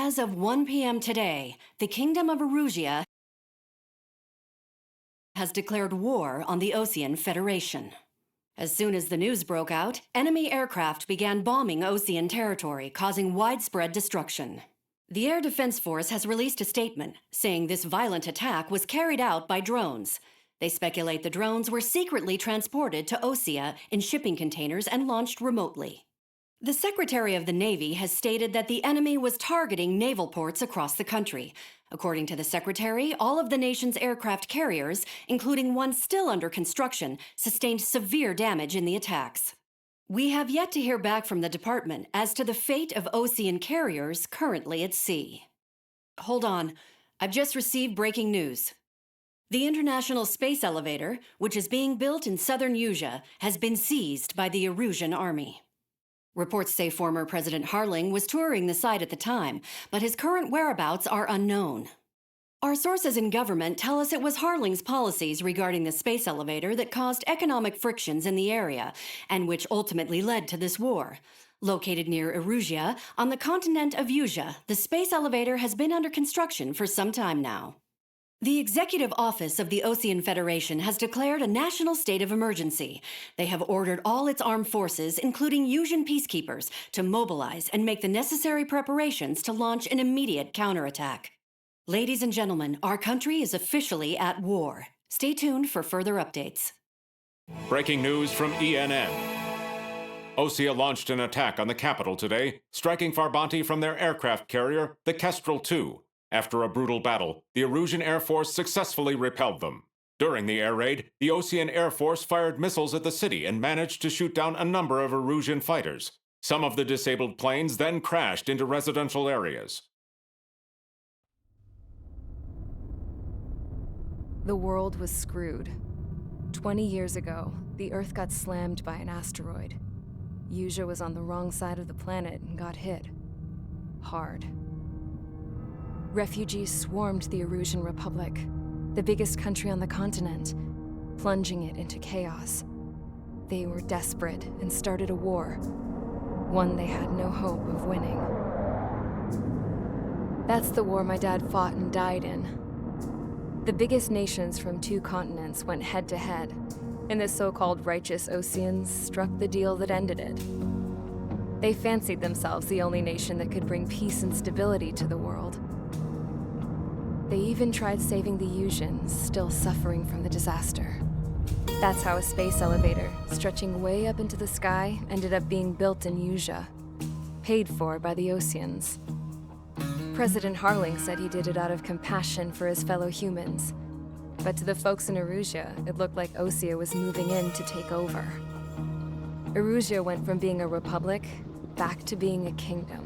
As of 1 p.m. today, the Kingdom of Erusia has declared war on the Osean Federation. As soon as the news broke out, enemy aircraft began bombing Osean territory, causing widespread destruction. The Air Defense Force has released a statement saying this violent attack was carried out by drones. They speculate the drones were secretly transported to Osea in shipping containers and launched remotely. The Secretary of the Navy has stated that the enemy was targeting naval ports across the country. According to the Secretary, all of the nation's aircraft carriers, including one still under construction, sustained severe damage in the attacks. We have yet to hear back from the department as to the fate of Osean carriers currently at sea. Hold on, I've just received breaking news. The International Space Elevator, which is being built in southern Usea, has been seized by the Erusian Army. Reports say former President Harling was touring the site at the time, but his current whereabouts are unknown. Our sources in government tell us it was Harling's policies regarding the space elevator that caused economic frictions in the area, and which ultimately led to this war. Located near Erusia, on the continent of Usea, the space elevator has been under construction for some time now. The Executive Office of the Osean Federation has declared a national state of emergency. They have ordered all its armed forces, including Usean peacekeepers, to mobilize and make the necessary preparations to launch an immediate counterattack. Ladies and gentlemen, our country is officially at war. Stay tuned for further updates. Breaking news from ENN. Osea launched an attack on the capital today, striking Farbanti from their aircraft carrier, the Kestrel II. After a brutal battle, the Erusian Air Force successfully repelled them. During the air raid, the Osean Air Force fired missiles at the city and managed to shoot down a number of Erusian fighters. Some of the disabled planes then crashed into residential areas. The world was screwed. 20 years ago, the Earth got slammed by an asteroid. Usea was on the wrong side of the planet and got hit. Hard. Refugees swarmed the Erusian Republic, the biggest country on the continent, plunging it into chaos. They were desperate and started a war, one they had no hope of winning. That's the war my dad fought and died in. The biggest nations from 2 continents went head-to-head, and the so-called righteous Oseans struck the deal that ended it. They fancied themselves the only nation that could bring peace and stability to the world. They even tried saving the Useans, still suffering from the disaster. That's how a space elevator, stretching way up into the sky, ended up being built in Usea, paid for by the Oseans. President Harling said he did it out of compassion for his fellow humans. But to the folks in Erusia, it looked like Osea was moving in to take over. Erusia went from being a republic back to being a kingdom.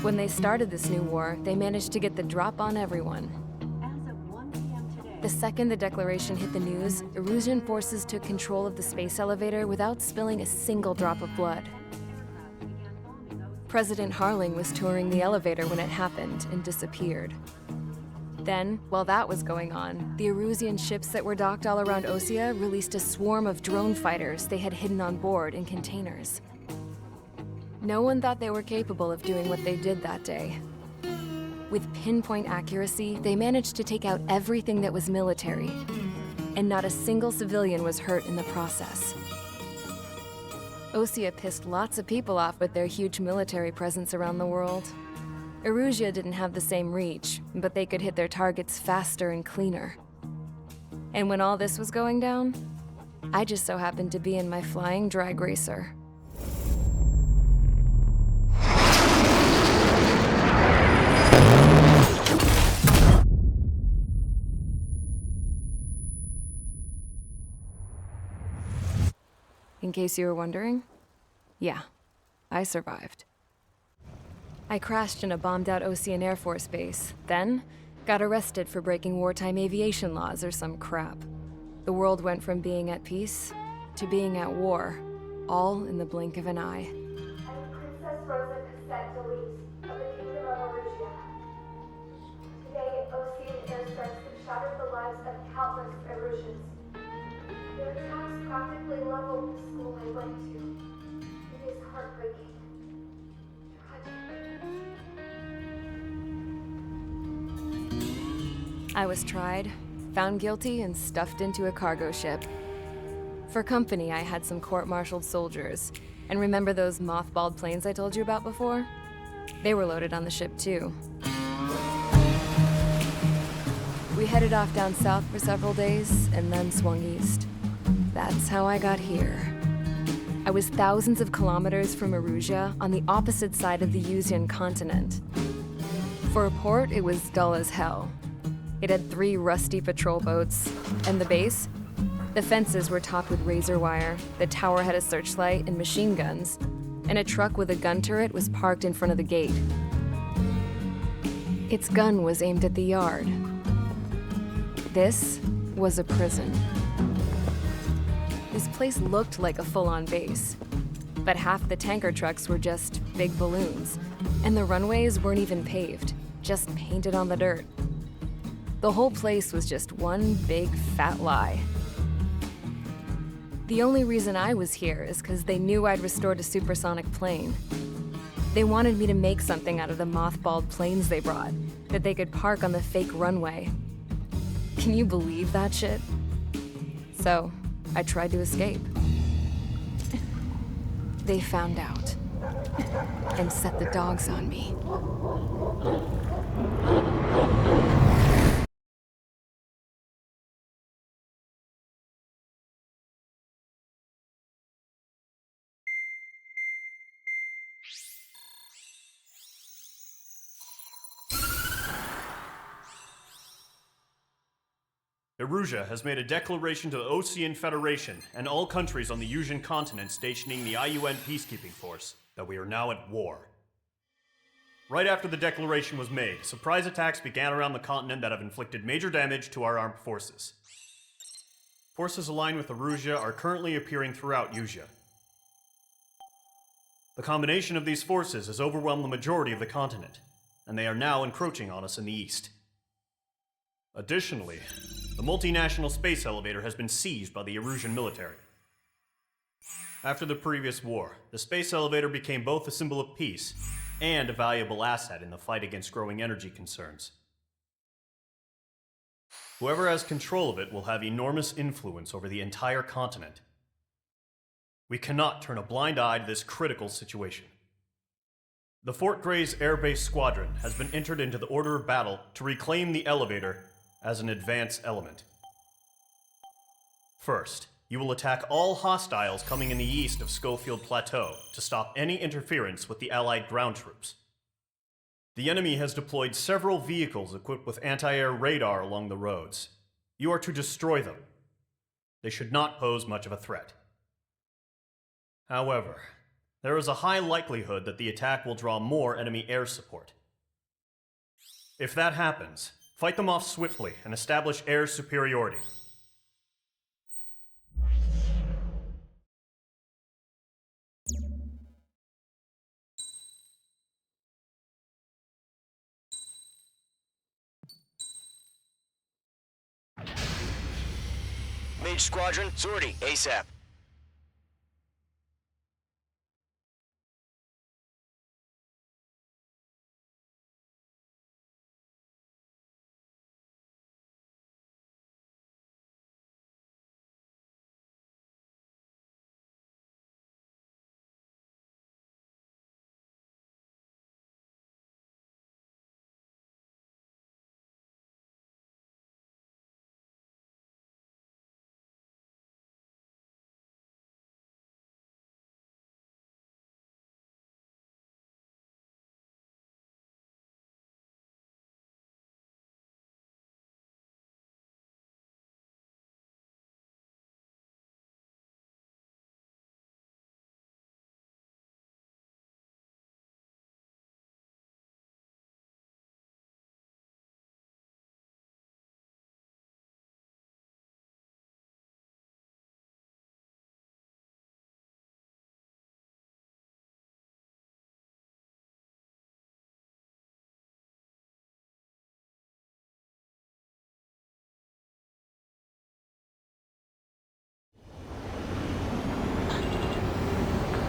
When they started this new war, they managed to get the drop on everyone. As of 1 p.m. today, The second the declaration hit the news, Erusian forces took control of the space elevator without spilling a single drop of blood. President Harling was touring the elevator when it happened and disappeared. Then, while that was going on, the Erusian ships that were docked all around Osea released a swarm of drone fighters they had hidden on board in containers. No one thought they were capable of doing what they did that day. With pinpoint accuracy, they managed to take out everything that was military, and not a single civilian was hurt in the process. Osea pissed lots of people off with their huge military presence around the world. Erusia didn't have the same reach, but they could hit their targets faster and cleaner. And when all this was going down, I just so happened to be in my flying drag racer. In case you were wondering, yeah, I survived. I crashed in a bombed-out Osean Air Force base, then got arrested for breaking wartime aviation laws or some crap. The world went from being at peace to being at war, all in the blink of an eye. I'm Princess Rosa Cassette Delise of the Kingdom of Erusia. Today, Osean airstrikes have shattered the lives of countless Erusians. Their attacks practically leveled the school I went to. It is heartbreaking. Tragic. I was tried, found guilty, and stuffed into a cargo ship. For company, I had some court-martialed soldiers. And remember those mothballed planes I told you about before? They were loaded on the ship too. We headed off down south for several days, and then swung east. That's how I got here. I was thousands of kilometers from Erusia, on the opposite side of the Yuzian continent. For a port, it was dull as hell. It had 3 rusty patrol boats, and the base? The fences were topped with razor wire, the tower had a searchlight and machine guns, and a truck with a gun turret was parked in front of the gate. Its gun was aimed at the yard. This was a prison. This place looked like a full-on base, but half the tanker trucks were just big balloons, and the runways weren't even paved, just painted on the dirt. The whole place was just one big fat lie. The only reason I was here is because they knew I'd restored a supersonic plane. They wanted me to make something out of the mothballed planes they brought, that they could park on the fake runway. Can you believe that shit? So, I tried to escape. They found out, and set the dogs on me. Erusia has made a declaration to the Ocean Federation and all countries on the Yuzian continent stationing the IUN peacekeeping force that we are now at war. Right after the declaration was made, surprise attacks began around the continent that have inflicted major damage to our armed forces. Forces aligned with Erusia are currently appearing throughout Yusia. The combination of these forces has overwhelmed the majority of the continent, and they are now encroaching on us in the east. Additionally, the multinational space elevator has been seized by the Erusian military. After the previous war, the space elevator became both a symbol of peace and a valuable asset in the fight against growing energy concerns. Whoever has control of it will have enormous influence over the entire continent. We cannot turn a blind eye to this critical situation. The Fort Gray's Air Base Squadron has been entered into the order of battle to reclaim the elevator as an advance element. First, you will attack all hostiles coming in the east of Schofield Plateau to stop any interference with the Allied ground troops. The enemy has deployed several vehicles equipped with anti-air radar along the roads. You are to destroy them. They should not pose much of a threat. However, there is a high likelihood that the attack will draw more enemy air support. If that happens, fight them off swiftly and establish air superiority. Mage Squadron, sortie, ASAP.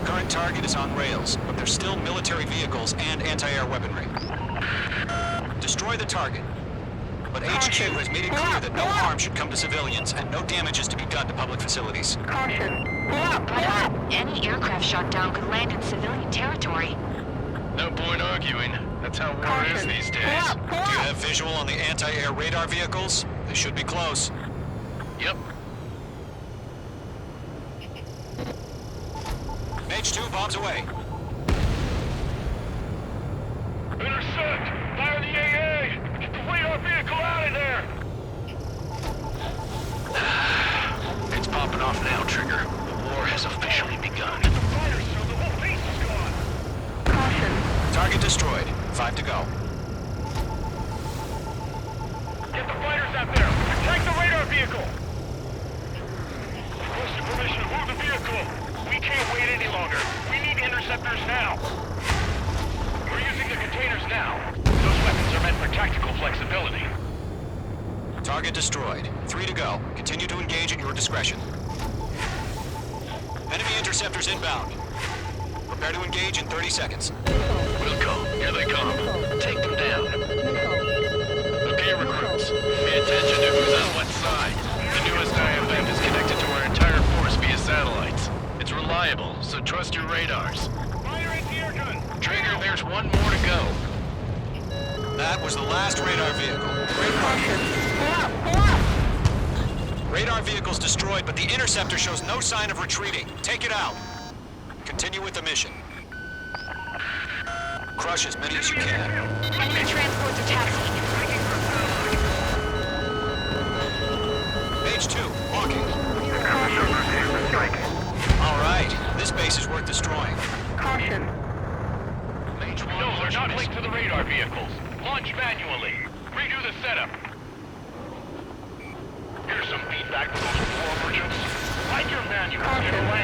Current target is on rails, but there's still military vehicles and anti-air weaponry. Destroy the target. but HQ has made it clear that no harm should come to civilians and no damage is to be done to public facilities. Any aircraft shot down could land in civilian territory. No point arguing. That's how war is these days. Do you have visual on the anti-air radar vehicles? They should be close. Yep. Mage 2, bombs away. Intercept! Fire the AA! Get the radar vehicle out of there! It's popping off now, Trigger. The war has officially begun. Get the fighters, so the whole base is gone! Target destroyed. 5 to go. Get the fighters out there! Protect the radar vehicle! Requesting permission to move the vehicle! We can't wait any longer. We need interceptors now. We're using the containers now. Those weapons are meant for tactical flexibility. Target destroyed. 3 to go. Continue to engage at your discretion. Enemy interceptors inbound. Prepare to engage in 30 seconds. Wilco, here they come. Take them down. Okay, recruits. Pay attention to who's on what side. The newest IFM is connected to our entire force via satellites. It's reliable, so trust your radars. Fire anti-air gun! Trigger, there's one more to go. That was the last radar vehicle. Radar vehicle's destroyed, but the interceptor shows no sign of retreating. Take it out. Continue with the mission. Crush as many as you can. Enemy transports are taxiing. Mage 2, walking. All right, this base is worth destroying. Mage 1, no, they're not linked to the radar vehicles. Launch manually. Redo the setup. Here's some feedback for those war merchants. Like your manual, get away.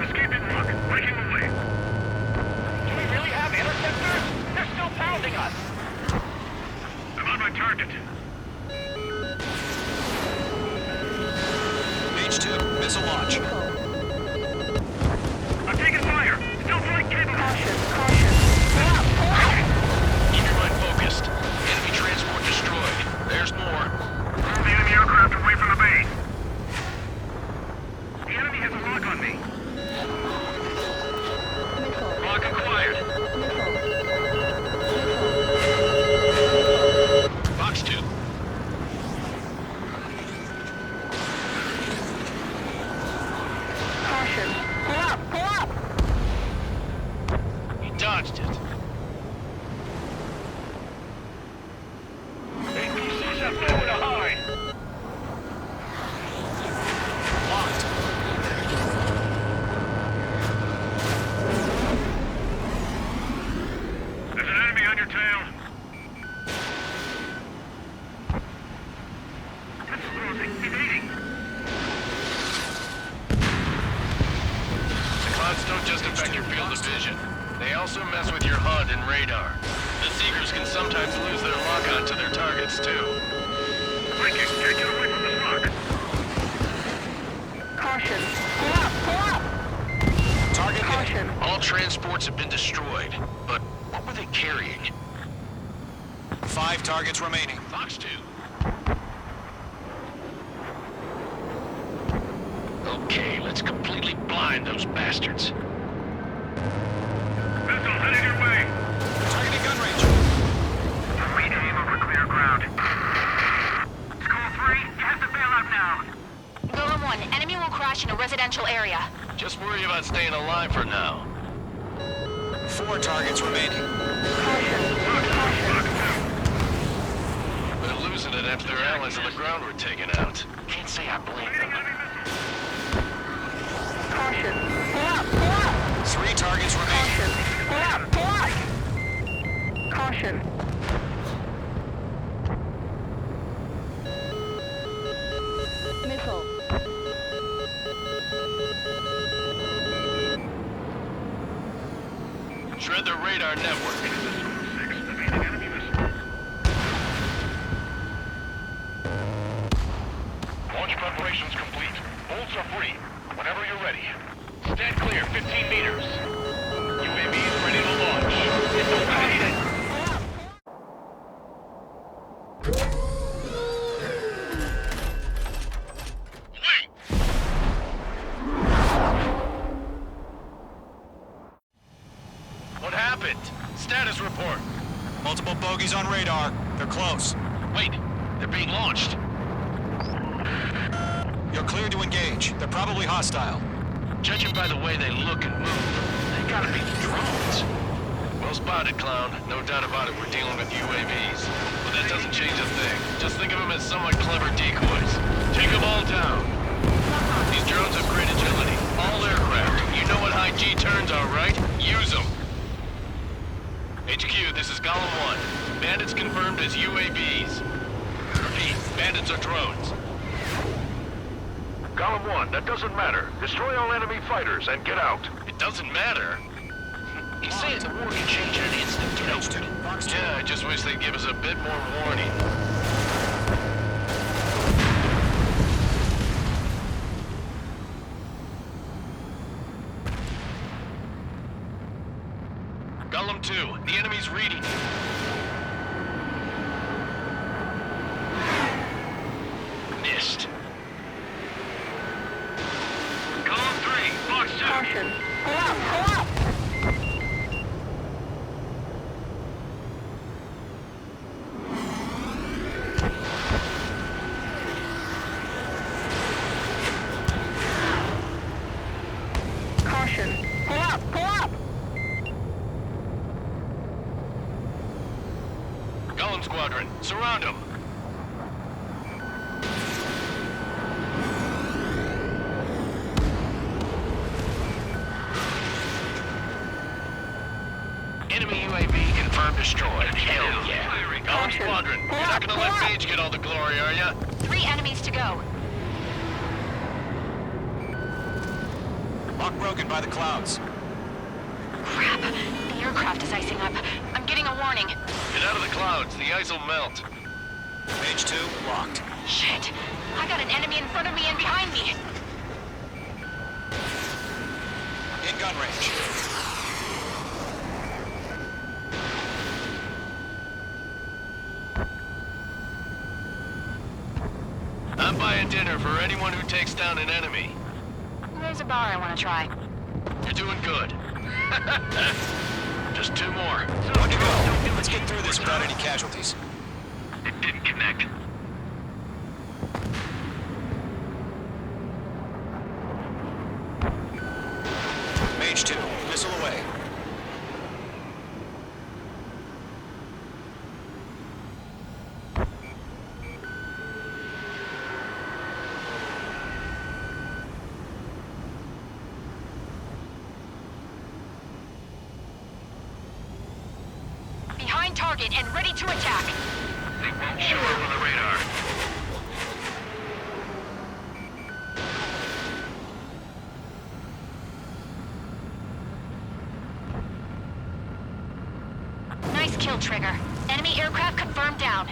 Escaping rock, breaking away. Do we really have interceptors? They're still pounding us. I'm on my target. Mage 2, missile launch. I'm taking fire. Still flight capable. Keep your mind focused. Enemy transport destroyed. There's more. Move the enemy aircraft away from the base. The enemy has a lock on me. Lock acquired. Box 2. He dodged it. APCs have nowhere to hide. Locked. There's an enemy on your tail. Missile closing. Evading. The clouds don't just affect your field of vision. They also mess with your HUD and radar. The Seekers can sometimes lose their lock-on to their targets, too. Viking, can't get away from this lock. Target hit. All transports have been destroyed, but what were they carrying? 5 targets remaining. Fox 2. Okay, let's completely blind those bastards. Missile headed your way. Targeting gun range. Read aim over clear ground. Skull 3, you have to bail out now. Golem 1, enemy will crash in a residential area. Just worry about staying alive for now. 4 targets remaining. They're losing it after their allies on the ground were taken out. Can't say I blame them. 3 targets remaining. Shred the radar network. Launch preparations complete. Bolts are free. Whenever you're ready. Stand clear, 15 meters. UAV is ready to launch. Hit the it. Status report. Multiple bogeys on radar. They're close. Wait, they're being launched. You're cleared to engage. They're probably hostile. Judging by the way they look and move, they gotta be drones. Well spotted, Clown. No doubt about it, we're dealing with UAVs. But that doesn't change a thing. Just think of them as somewhat clever decoys. Take them all down. These drones have great agility. All aircraft. You know what high G turns are, right? Use them. HQ, this is Golem 1. Bandits confirmed as UAVs. Repeat, bandits are drones. Golem 1, that doesn't matter. Destroy all enemy fighters and get out. It doesn't matter. He's saying the war can change in an instant. Yeah, I just wish they'd give us a bit more warning. Golem 2, the enemy's reading. Missed. Golem 3, Fox 2. Caution. Pull out, pull out! Caution. Pull out, pull out! Golem Squadron, surround them. Enemy UAV confirmed destroyed. Hell yeah. Golem Squadron, you're not gonna let Mage get all the glory, are ya? 3 enemies to go. Lock broken by the clouds. Crap. The aircraft is icing up. I'm getting a warning. Get out of the clouds, the ice will melt. Mage 2, locked. Shit. I got an enemy in front of me and behind me. In gun range. I'm buying dinner for anyone who takes down an enemy. There's a bar I want to try. You're doing good. Just 2 more. One to go. Let's get through this without any casualties. It didn't connect. Mage 2, missile away. Behind target and ready to attack. They won't show up on the radar. Nice kill, Trigger. Enemy aircraft confirmed down.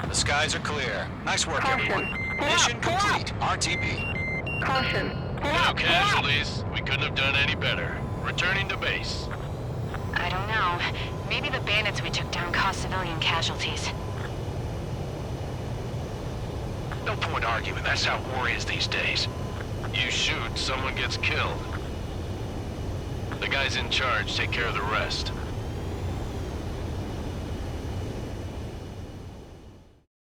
The skies are clear. Nice work, everyone. Mission complete. RTB. Caution. No casualties. We couldn't have done any better. Returning to base. I don't know. Maybe the bandits we took down caused civilian casualties. No point arguing. That's how war is these days. You shoot, someone gets killed. The guys in charge take care of the rest.